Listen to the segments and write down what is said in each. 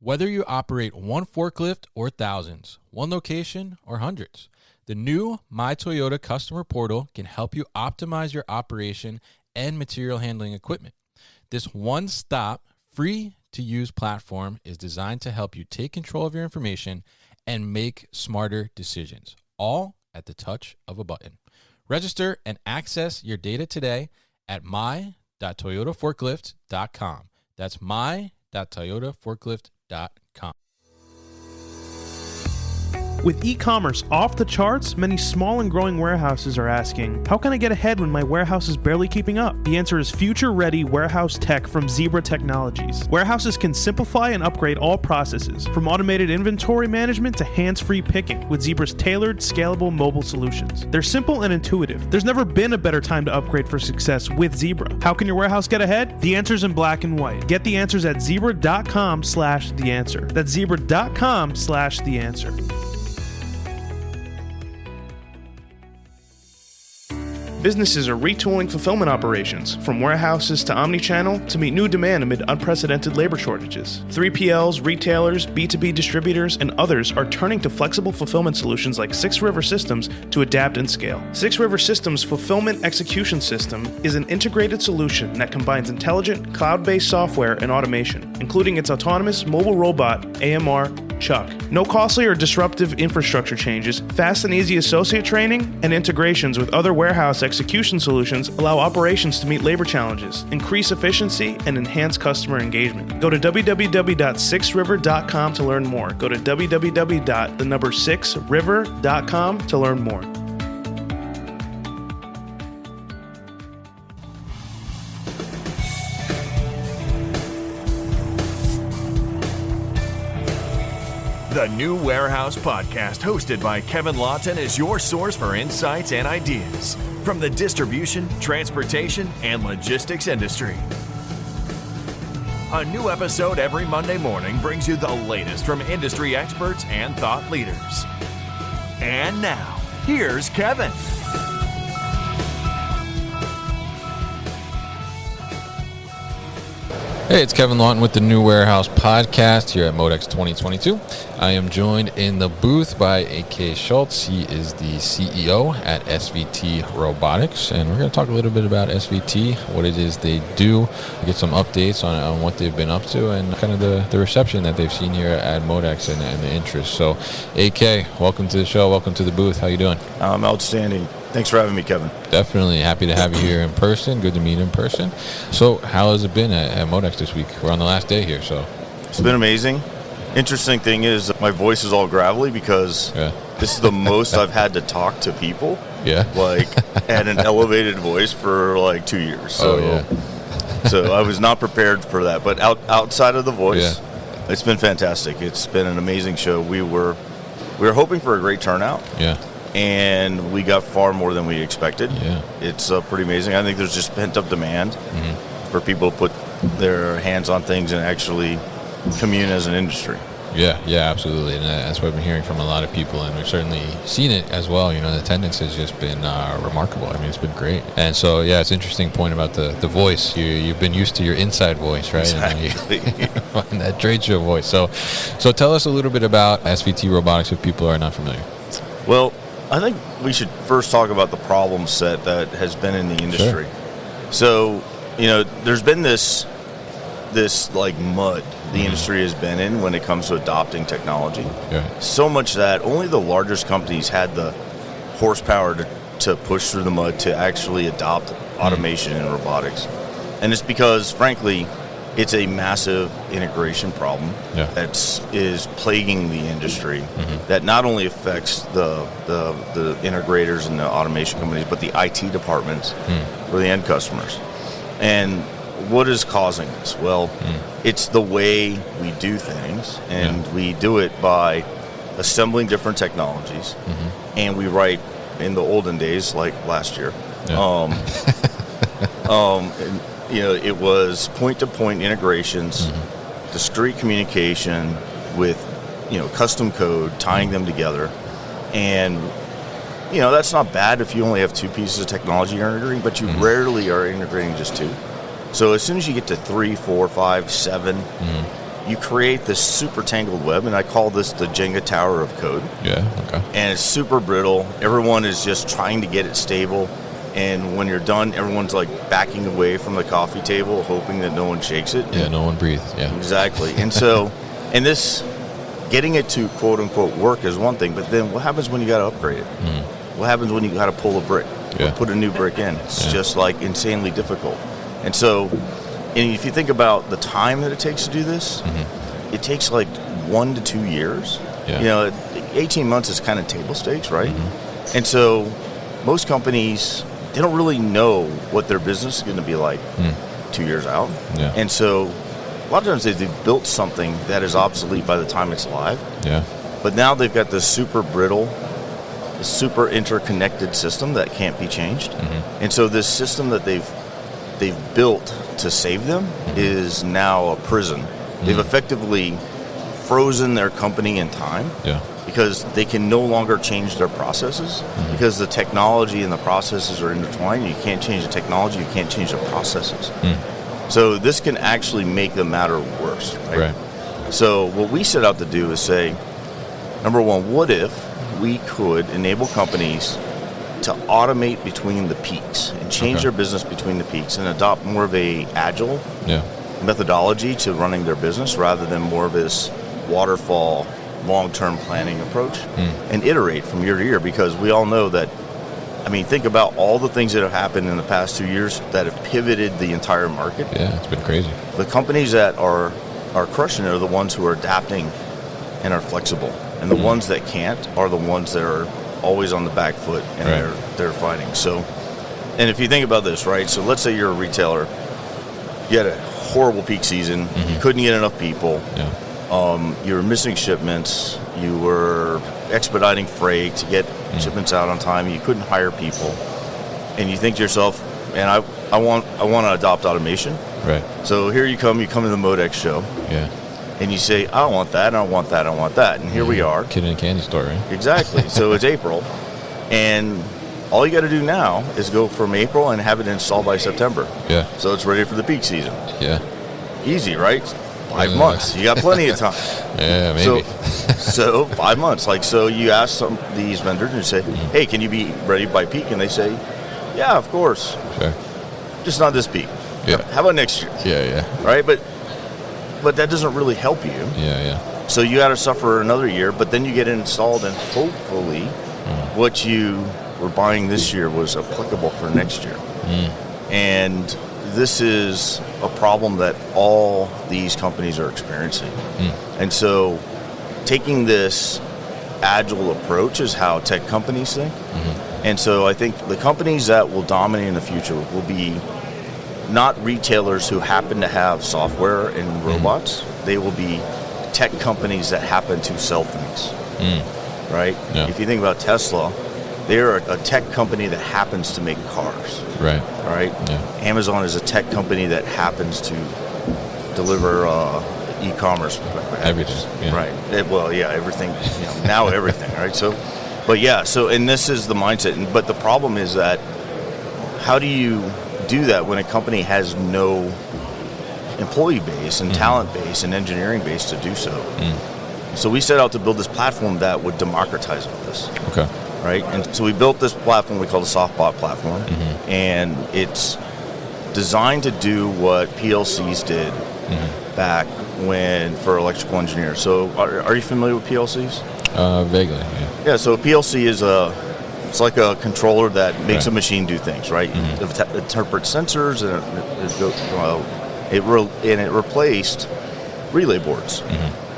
Whether you operate one forklift or thousands, one location or hundreds, the new My Toyota customer portal can help you optimize your operation and material handling equipment. This one-stop, free-to-use platform is designed to help you take control of your information and make smarter decisions, all at the touch of a button. Register and access your data today at my.toyotaforklift.com. That's my.toyotaforklift.com. With e-commerce off the charts, many small and growing warehouses are asking, how can I get ahead when my warehouse is barely keeping up? The answer is future-ready warehouse tech from Zebra Technologies. Warehouses can simplify and upgrade all processes, from automated inventory management to hands-free picking, with Zebra's tailored, scalable mobile solutions. They're simple and intuitive. There's never been a better time to upgrade for success with Zebra. How can your warehouse get ahead? The answer's in black and white. Get the answers at zebra.com/theanswer. That's zebra.com/theanswer. Businesses are retooling fulfillment operations, from warehouses to omnichannel, to meet new demand amid unprecedented labor shortages. 3PLs, retailers, B2B distributors, and others are turning to flexible fulfillment solutions like 6 River Systems to adapt and scale. 6 River Systems Fulfillment Execution System is an integrated solution that combines intelligent, cloud-based software and automation, including its autonomous mobile robot, AMR, Chuck. No costly or disruptive infrastructure changes, fast and easy associate training, and integrations with other warehouse execution solutions allow operations to meet labor challenges, increase efficiency, and enhance customer engagement. Go to www.6river.com to learn more. Go to www.6river.com to learn more. The New Warehouse Podcast, hosted by Kevin Lawton, is your source for insights and ideas from the distribution, transportation, and logistics industry. A new episode every Monday morning brings you the latest from industry experts and thought leaders. And now, here's Kevin. Hey, it's Kevin Lawton with the New Warehouse Podcast here at MODEX 2022. I am joined in the booth by A.K. Schultz. He is the CEO at SVT Robotics, and we're going to talk a little bit about SVT, what it is they do, get some updates on what they've been up to, and kind of the reception that they've seen here at MODEX and the interest. So, A.K., welcome to the show. Welcome to the booth. How you doing? Outstanding. Thanks for having me, Kevin. Definitely happy to have you here in person. Good to meet in person. So how has it been at MODEX this week? We're on the last day here, so. It's been amazing. Interesting thing is my voice is all gravelly because this is the most I've had to talk to people. Yeah. Like at an elevated voice for like 2 years. So, so I was not prepared for that. But outside of the voice, it's been fantastic. It's been an amazing show. We were hoping for a great turnout. Yeah. And we got far more than we expected. Yeah. It's pretty amazing. I think there's just pent-up demand for people to put their hands on things and actually commune as an industry. Yeah, absolutely. And that's what I've been hearing from a lot of people, and we've certainly seen it as well. You know, the attendance has just been remarkable. I mean, it's been great. And so, it's an interesting point about the voice. You've been used to your inside voice, right? Exactly. And you find that trade show voice. So tell us a little bit about SVT Robotics if people are not familiar. Well, I think we should first talk about the problem set that has been in the industry. Sure. So, there's been this like mud the industry has been in when it comes to adopting technology. Yeah. So much that only the largest companies had the horsepower to push through the mud to actually adopt automation and robotics. And it's because, frankly, it's a massive integration problem that is plaguing the industry that not only affects the integrators and the automation companies, but the IT departments for the end customers. And what is causing this? Well, it's the way we do things, and we do it by assembling different technologies, and we write, in the olden days, like last year, it was point-to-point integrations, discrete communication with, custom code, tying them together. And, that's not bad if you only have 2 pieces of technology you're integrating, but you rarely are integrating just 2. So as soon as you get to 3, 4, 5, 7, you create this super tangled web, and I call this the Jenga tower of code. Yeah, okay. And it's super brittle. Everyone is just trying to get it stable. And when you're done, everyone's like backing away from the coffee table, hoping that no one shakes it. Yeah, no one breathes. Yeah. Exactly. And so, and this, getting it to quote unquote work is one thing, but then what happens when you got to upgrade it? What happens when you got to pull a brick or put a new brick in? It's just like insanely difficult. And so, and if you think about the time that it takes to do this, it takes like 1 to 2 years. Yeah. You know, 18 months is kind of table stakes, right? And so most companies, they don't really know what their business is going to be like 2 years out. Yeah. And so a lot of times they've built something that is obsolete by the time it's live. Yeah. But now they've got this super brittle, super interconnected system that can't be changed. And so this system that they've built to save them is now a prison. They've effectively frozen their company in time. Yeah. Because they can no longer change their processes because the technology and the processes are intertwined. You can't change the technology, you can't change the processes. So this can actually make the matter worse, right? So what we set out to do is say, number one, what if we could enable companies to automate between the peaks and change their business between the peaks and adopt more of a agile methodology to running their business rather than more of this waterfall long-term planning approach and iterate from year to year, because we all know that, I mean, think about all the things that have happened in the past 2 years that have pivoted the entire market. Yeah, it's been crazy. The companies that are crushing it are the ones who are adapting and are flexible. And the ones that can't are the ones that are always on the back foot and they're fighting. So, and if you think about this, right? So let's say you're a retailer, you had a horrible peak season, you couldn't get enough people. Yeah. You were missing shipments. You were expediting freight to get shipments out on time. You couldn't hire people, and you think to yourself, "Man, I want to adopt automation." Right. So here you come to the MODEX show, and you say, "I don't want that. I don't want that. I don't want that." And here we are, kid in a candy store, right? Exactly. So it's April, and all you got to do now is go from April and have it installed by September. Yeah. So it's ready for the peak season. Yeah. Easy, right? 5 months. You got plenty of time. Yeah, maybe. So 5 months. Like, so you ask some of these vendors and you say, hey, can you be ready by peak? And they say, yeah, of course. Sure. Just not this peak. Yeah. How about next year? Yeah. Right? But that doesn't really help you. Yeah. So you got to suffer another year, but then you get it installed, and hopefully what you were buying this year was applicable for next year. And this is a problem that all these companies are experiencing. And so taking this agile approach is how tech companies think. And so I think the companies that will dominate in the future will be not retailers who happen to have software and robots. They will be tech companies that happen to sell things, right? Yeah. If you think about Tesla, they're a tech company that happens to make cars. Right. Yeah. Amazon is a tech company that happens to deliver e-commerce. Everything. Yeah. Right. Everything. Now everything. Right. So, and this is the mindset. But the problem is that how do you do that when a company has no employee base and talent base and engineering base to do so? So we set out to build this platform that would democratize all this. Okay. Right? And so we built this platform we call the Softbot Platform, and it's designed to do what PLCs did back when for electrical engineers. So are you familiar with PLCs? Vaguely, Yeah, so a PLC is it's like a controller that makes a machine do things, right? It interprets sensors, and it replaced relay boards.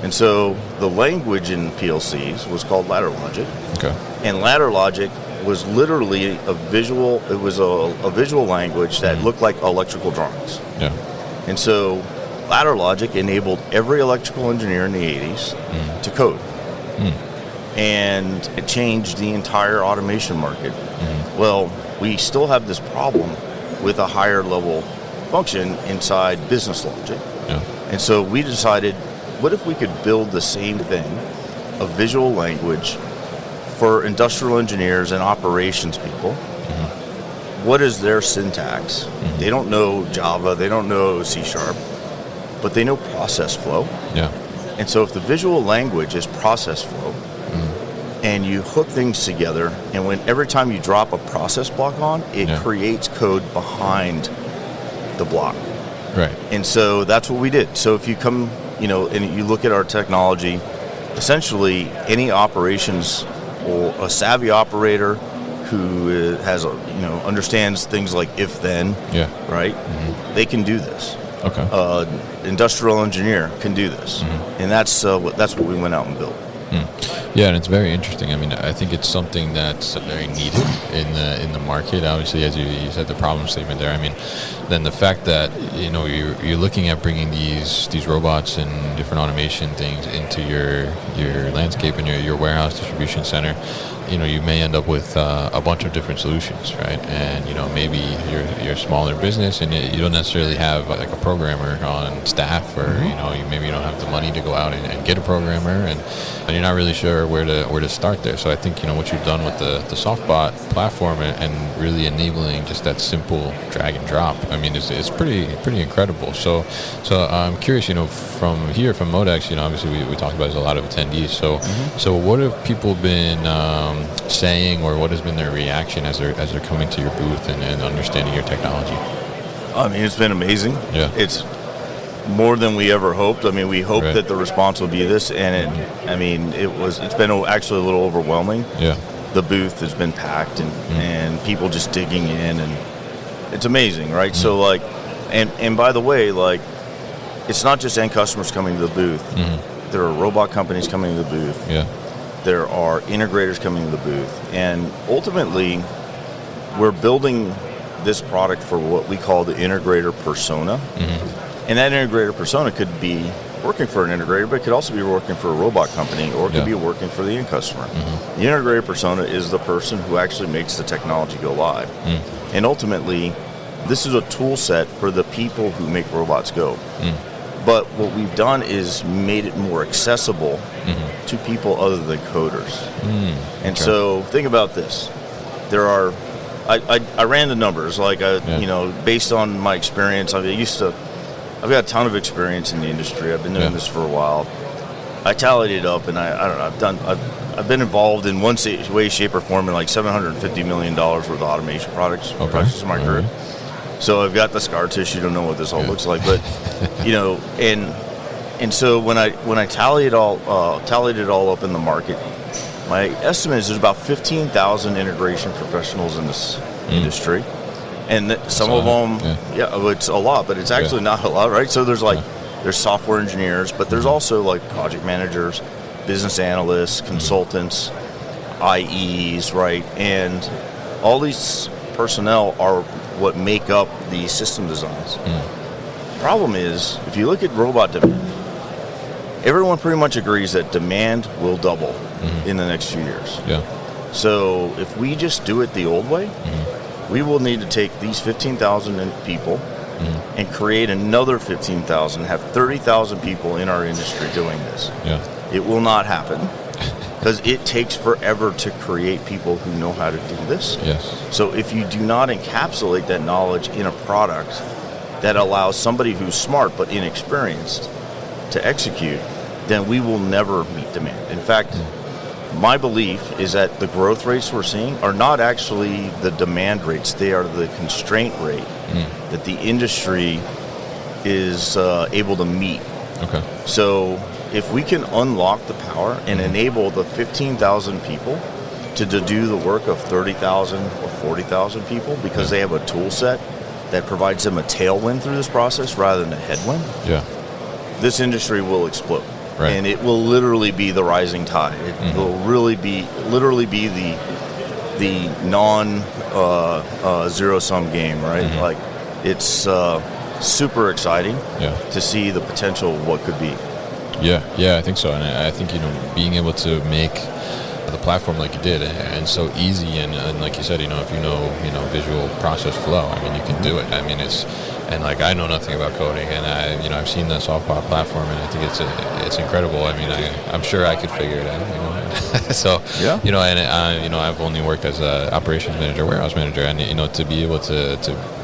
And so the language in PLCs was called ladder logic. Okay. And ladder logic was literally a visual language that looked like electrical drawings. Yeah. And so ladder logic enabled every electrical engineer in the 80s to code. And it changed the entire automation market. Well, we still have this problem with a higher level function inside business logic. Yeah. And so we decided, what if we could build the same thing, a visual language for industrial engineers and operations people? What is their syntax? They don't know Java, they don't know C#. but they know process flow. Yeah. And so if the visual language is process flow, and you hook things together, and every time you drop a process block on, it creates code behind the block. Right. And so that's what we did. So if you come, and you look at our technology, essentially any operations or a savvy operator who has understands things like if then, right? They can do this. Okay. Industrial engineer can do this, and that's what we went out and built. Yeah, and it's very interesting. I mean, I think it's something that's very needed in the market. Obviously, as you said, the problem statement there. I mean, then the fact that you're looking at bringing these robots and different automation things into your landscape and your warehouse distribution center. You may end up with a bunch of different solutions, right? And maybe you're a smaller business and you don't necessarily have like a programmer on staff, or maybe you don't have the money to go out and get a programmer, and you're not really sure where to start there. So I think what you've done with the Softbot platform and really enabling just that simple drag and drop. I mean, it's pretty incredible. So I'm curious, from MODEX, obviously we talked about there's a lot of attendees. So what have people been saying, or what has been their reaction as they're coming to your booth and understanding your technology? I mean, it's been amazing. Yeah. It's more than we ever hoped. I mean, we hoped that the response would be this, and it's been actually a little overwhelming. Yeah. The booth has been packed and people just digging in, and it's amazing, right? So and by the way, it's not just end customers coming to the booth. There are robot companies coming to the booth. Yeah. There are integrators coming to the booth, and ultimately we're building this product for what we call the integrator persona. And that integrator persona could be working for an integrator, but it could also be working for a robot company, or it could be working for the end customer. The integrator persona is the person who actually makes the technology go live. And ultimately, this is a tool set for the people who make robots go. But what we've done is made it more accessible to people other than coders. And so think about this. There are, I ran the numbers, based on my experience. I've got a ton of experience in the industry. I've been doing this for a while. I tallied it up, and I don't know, I've been involved in one way, shape, or form in like $750 million worth of automation projects in my career. So I've got the scar tissue to know what this all looks like, but and so when I tallied it all up in the market, my estimate is there's about 15,000 integration professionals in this industry, and some of them, it's a lot, but it's actually not a lot, right? So there's software engineers, but there's also like project managers, business analysts, consultants, IEs, right? And all these personnel are what make up the system designs. Problem is, if you look at robot demand, everyone pretty much agrees that demand will double in the next few years. So if we just do it the old way, we will need to take these 15,000 people and create another 15,000, have 30,000 people in our industry doing this. It will not happen, because it takes forever to create people who know how to do this. So if you do not encapsulate that knowledge in a product that allows somebody who's smart but inexperienced to execute, then we will never meet demand. In fact, my belief is that the growth rates we're seeing are not actually the demand rates. They are the constraint rate that the industry is able to meet. So if we can unlock the power and enable the 15,000 people to do the work of 30,000 or 40,000 people, because they have a tool set that provides them a tailwind through this process rather than a headwind, this industry will explode. And it will literally be the rising tide. It will really be the non zero sum game, right? Like, it's super exciting to see the potential of what could be. I think so. And I think being able to make the platform like you did, and so easy, and like you said, if visual process flow, I mean, you can do it. I mean, and like I know nothing about coding, and I've seen the Softbot platform, and I think it's incredible. I mean, I'm sure I could figure it out. So Yeah. I've only worked as a operations manager, warehouse manager, and to be able to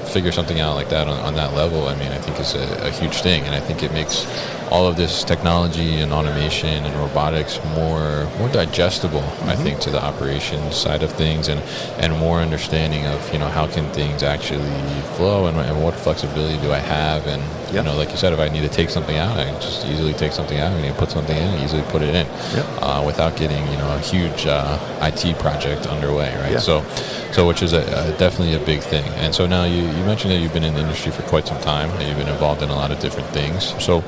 figure something out like that on that level, I mean, I think is a huge thing, and I think it makes all of this technology and automation and robotics more digestible, I think, to the operations side of things, and more understanding of how can things actually flow, and what flexibility do I have, and like you said, if I need to take something out, I can just easily take something out. I need to put something in, and easily put it in, without getting a huge IT project underway, right? So which is definitely a big thing. And so now you mentioned that you've been in the industry for quite some time, and you've been involved in a lot of different things. So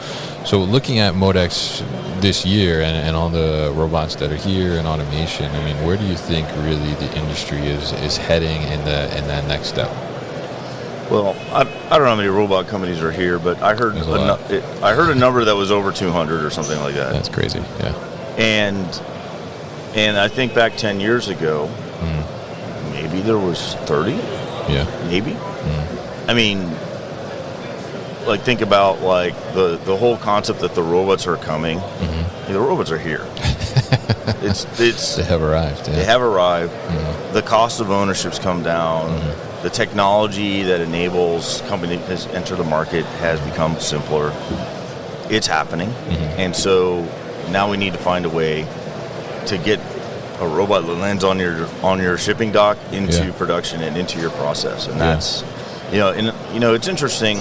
looking at MODEX this year and all the robots that are here and automation, I mean, where do you think really the industry is heading in that next step? Well, I don't know how many robot companies are here, but I heard a number that was over 200 or something like that. That's crazy, yeah. And I think back 10 years ago, maybe there was 30. Yeah. Maybe. I mean, like, think about like the whole concept that the robots are coming. The robots are here. It's they have arrived. Yeah. They have arrived. The cost of ownership's come down. The technology that enables companies to enter the market has become simpler. It's happening, and so now we need to find a way to get a robot that lands on your shipping dock into production and into your process, and that's it's interesting.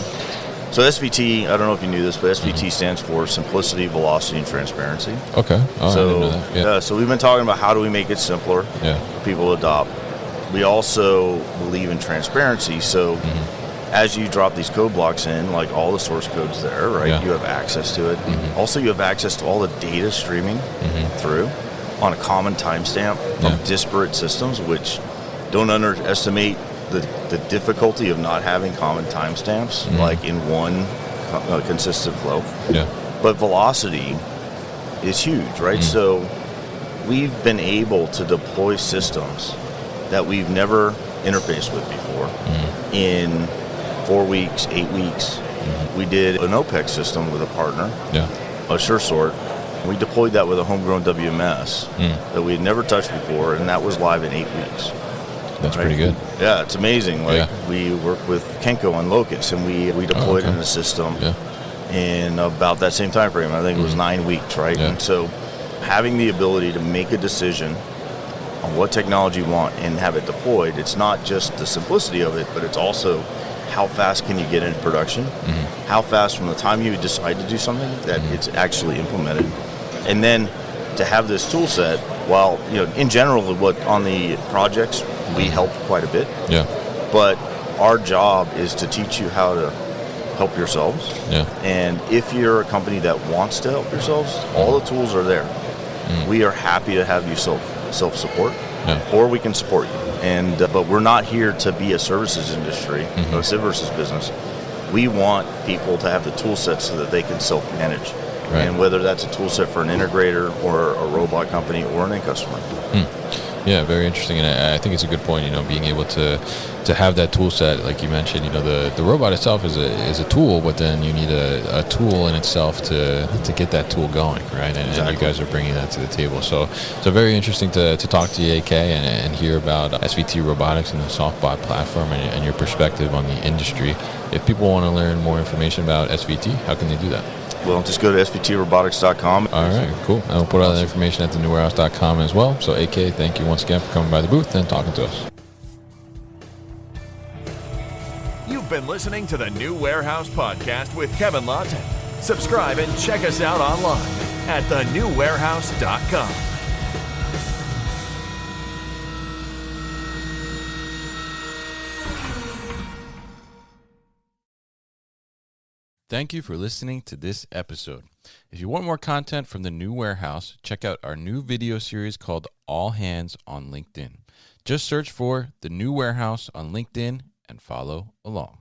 So SVT, I don't know if you knew this, but SVT stands for Simplicity, Velocity, and Transparency. Okay. Oh, I didn't know that. So we've been talking about how do we make it simpler for people to adopt. We also believe in transparency. So as you drop these code blocks in, like all the source code's there, right? Yeah. You have access to it. Also, you have access to all the data streaming through on a common timestamp from disparate systems, which don't underestimate the difficulty of not having common timestamps, like in one consistent flow. Yeah. But velocity is huge, right? So we've been able to deploy systems that we've never interfaced with before in 4 weeks, 8 weeks. We did an OPEX system with a partner, a SureSort. We deployed that with a homegrown WMS that we had never touched before, and that was live in 8 weeks. That's pretty good. Yeah, it's amazing. Like we worked with Kenko on Locus, and we deployed in the system in about that same time frame. I think it was 9 weeks, right? And so having the ability to make a decision on what technology you want and have it deployed, it's not just the simplicity of it, but it's also how fast can you get into production, how fast from the time you decide to do something that it's actually implemented, and then to have this tool set. While in general, what on the projects we help quite a bit, but our job is to teach you how to help yourselves. And if you're a company that wants to help yourselves, all the tools are there. We are happy to have you self-support, or we can support you. And but we're not here to be a services industry, a services business. We want people to have the tool set so that they can self-manage. And whether that's a tool set for an integrator or a robot company or an end customer. Yeah, very interesting, and I think it's a good point. Being able to have that tool set, like you mentioned. The robot itself is a tool, but then you need a tool in itself to get that tool going, right? And you guys are bringing that to the table. So very interesting to talk to you, AK, and hear about SVT Robotics and the Softbot Platform and your perspective on the industry. If people want to learn more information about SVT, how can they do that? Well, just go to SVTRobotics.com. All right, cool. And we'll put all that information at thenewwarehouse.com as well. So, AK, thank you once again for coming by the booth and talking to us. You've been listening to the New Warehouse Podcast with Kevin Lawton. Subscribe and check us out online at thenewwarehouse.com. Thank you for listening to this episode. If you want more content from the New Warehouse, check out our new video series called All Hands on LinkedIn. Just search for the New Warehouse on LinkedIn and follow along.